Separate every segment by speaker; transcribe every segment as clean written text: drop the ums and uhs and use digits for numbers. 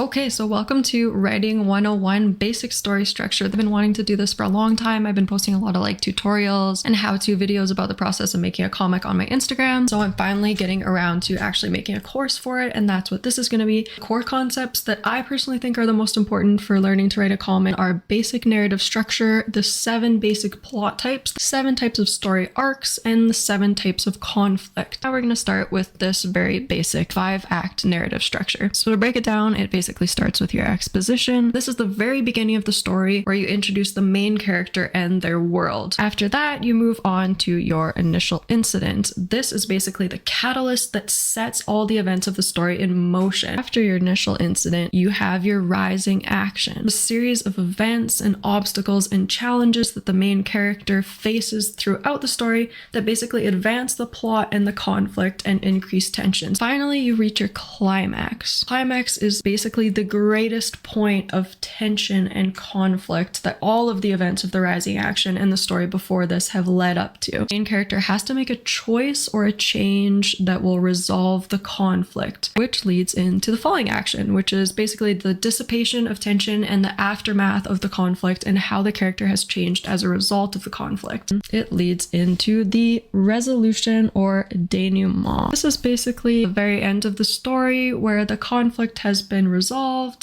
Speaker 1: Okay, so welcome to Writing 101 Basic Story Structure. I've been wanting to do this for a long time. I've been posting a lot of tutorials and how-to videos about the process of making a comic on my Instagram. So I'm finally getting around to actually making a course for it, and that's what this is going to be. Core concepts that I personally think are the most important for learning to write a comic are basic narrative structure, the 7 basic plot types, 7 types of story arcs, and the 7 types of conflict. Now we're going to start with this very basic 5-act narrative structure. So to break it down, it basically starts with your exposition. This is the very beginning of the story where you introduce the main character and their world. After that, you move on to your initial incident. This is basically the catalyst that sets all the events of the story in motion. After your initial incident, you have your rising action, a series of events and obstacles and challenges that the main character faces throughout the story that basically advance the plot and the conflict and increase tension. Finally, you reach your climax. Climax is basically the greatest point of tension and conflict that all of the events of the rising action and the story before this have led up to. The main character has to make a choice or a change that will resolve the conflict, which leads into the falling action, which is basically the dissipation of tension and the aftermath of the conflict and how the character has changed as a result of the conflict. It leads into the resolution or denouement. This is basically the very end of the story where the conflict has been resolved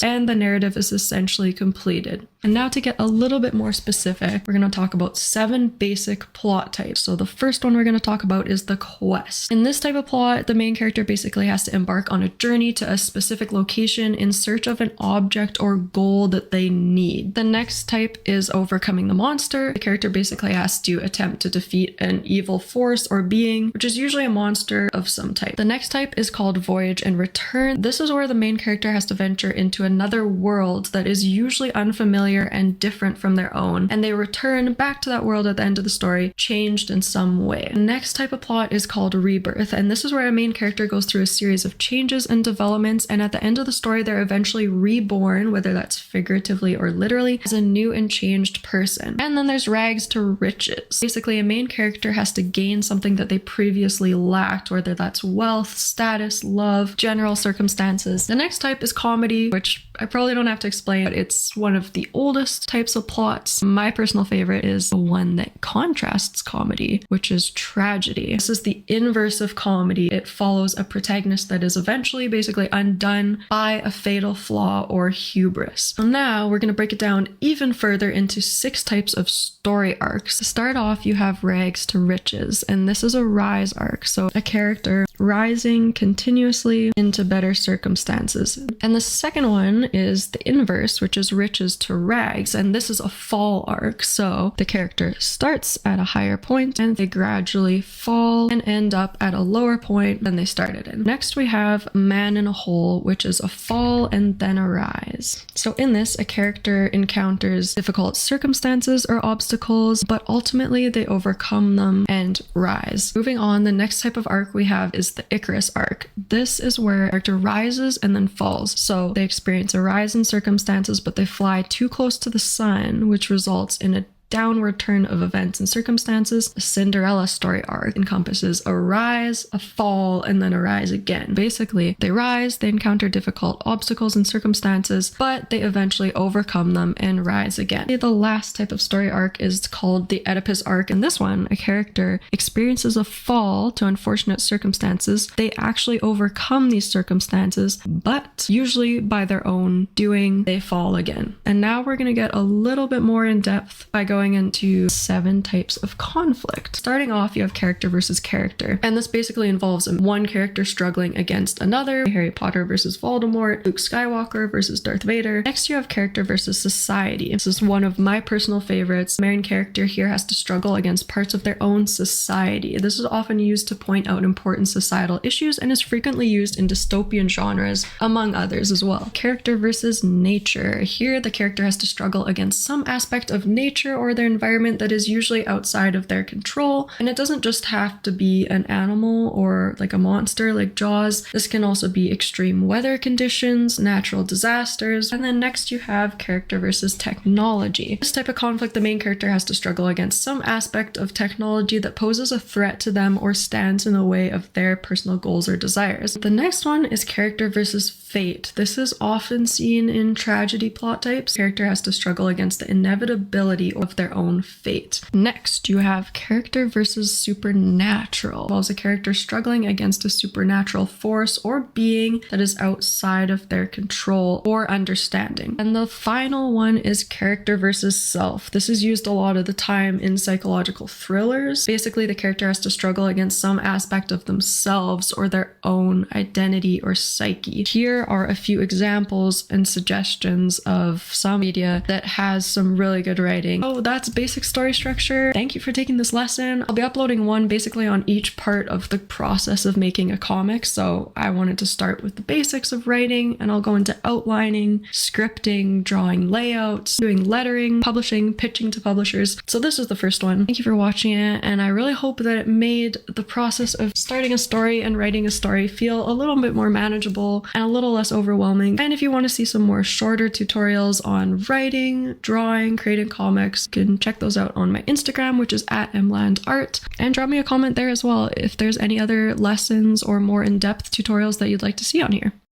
Speaker 1: and the narrative is essentially completed. And now to get a little bit more specific, we're going to talk about 7 basic plot types. So the first one we're going to talk about is the quest. In this type of plot, the main character basically has to embark on a journey to a specific location in search of an object or goal that they need. The next type is overcoming the monster. The character basically has to attempt to defeat an evil force or being, which is usually a monster of some type. The next type is called voyage and return. This is where the main character has to venture into another world that is usually unfamiliar and different from their own, and they return back to that world at the end of the story, changed in some way. The next type of plot is called rebirth, and this is where a main character goes through a series of changes and developments, and at the end of the story, they're eventually reborn, whether that's figuratively or literally, as a new and changed person. And then there's rags to riches. Basically, a main character has to gain something that they previously lacked, whether that's wealth, status, love, general circumstances. The next type is comedy, which I probably don't have to explain, but it's one of the oldest types of plots. My personal favorite is the one that contrasts comedy, which is tragedy. This is the inverse of comedy. It follows a protagonist that is eventually basically undone by a fatal flaw or hubris. So now we're going to break it down even further into 6 types of story arcs. To start off, you have rags to riches, and this is a rise arc. So a character rising continuously into better circumstances. And the second one is the inverse, which is riches to rags, and this is a fall arc. So the character starts at a higher point and they gradually fall and end up at a lower point than they started in. Next we have man in a hole, which is a fall and then a rise. So in this, a character encounters difficult circumstances or obstacles, but ultimately they overcome them and rise. Moving on, the next type of arc we have is the Icarus arc. This is where a character rises and then falls. So they experience a rise in circumstances, but they fly too close to the sun, which results in a downward turn of events and circumstances. The Cinderella story arc encompasses a rise, a fall, and then a rise again. Basically, they rise, they encounter difficult obstacles and circumstances, but they eventually overcome them and rise again. The last type of story arc is called the Oedipus arc. In this one, a character experiences a fall to unfortunate circumstances. They actually overcome these circumstances, but usually by their own doing, they fall again. And now we're going to get a little bit more in depth by going into 7 types of conflict. Starting off, you have character versus character, and this basically involves one character struggling against another. Harry Potter versus Voldemort, Luke Skywalker versus Darth Vader. Next, you have character versus society. This is one of my personal favorites. The main character here has to struggle against parts of their own society. This is often used to point out important societal issues and is frequently used in dystopian genres, among others as well. Character versus nature. Here, the character has to struggle against some aspect of nature or or their environment that is usually outside of their control. And it doesn't just have to be an animal or like a monster like Jaws. This can also be extreme weather conditions, natural disasters. And then next you have character versus technology. This type of conflict, the main character has to struggle against some aspect of technology that poses a threat to them or stands in the way of their personal goals or desires. The next one is character versus fate. This is often seen in tragedy plot types. Character has to struggle against the inevitability of their own fate. Next, you have character versus supernatural. It involves a character struggling against a supernatural force or being that is outside of their control or understanding. And the final one is character versus self. This is used a lot of the time in psychological thrillers. Basically, the character has to struggle against some aspect of themselves or their own identity or psyche. Here are a few examples and suggestions of some media that has some really good writing. Oh, that's basic story structure. Thank you for taking this lesson. I'll be uploading one basically on each part of the process of making a comic. So I wanted to start with the basics of writing, and I'll go into outlining, scripting, drawing layouts, doing lettering, publishing, pitching to publishers. So this is the first one. Thank you for watching it, and I really hope that it made the process of starting a story and writing a story feel a little bit more manageable and a little less overwhelming. And if you want to see some more shorter tutorials on writing, drawing, creating comics, you can check those out on my Instagram, which is @mlandart, and drop me a comment there as well if there's any other lessons or more in-depth tutorials that you'd like to see on here.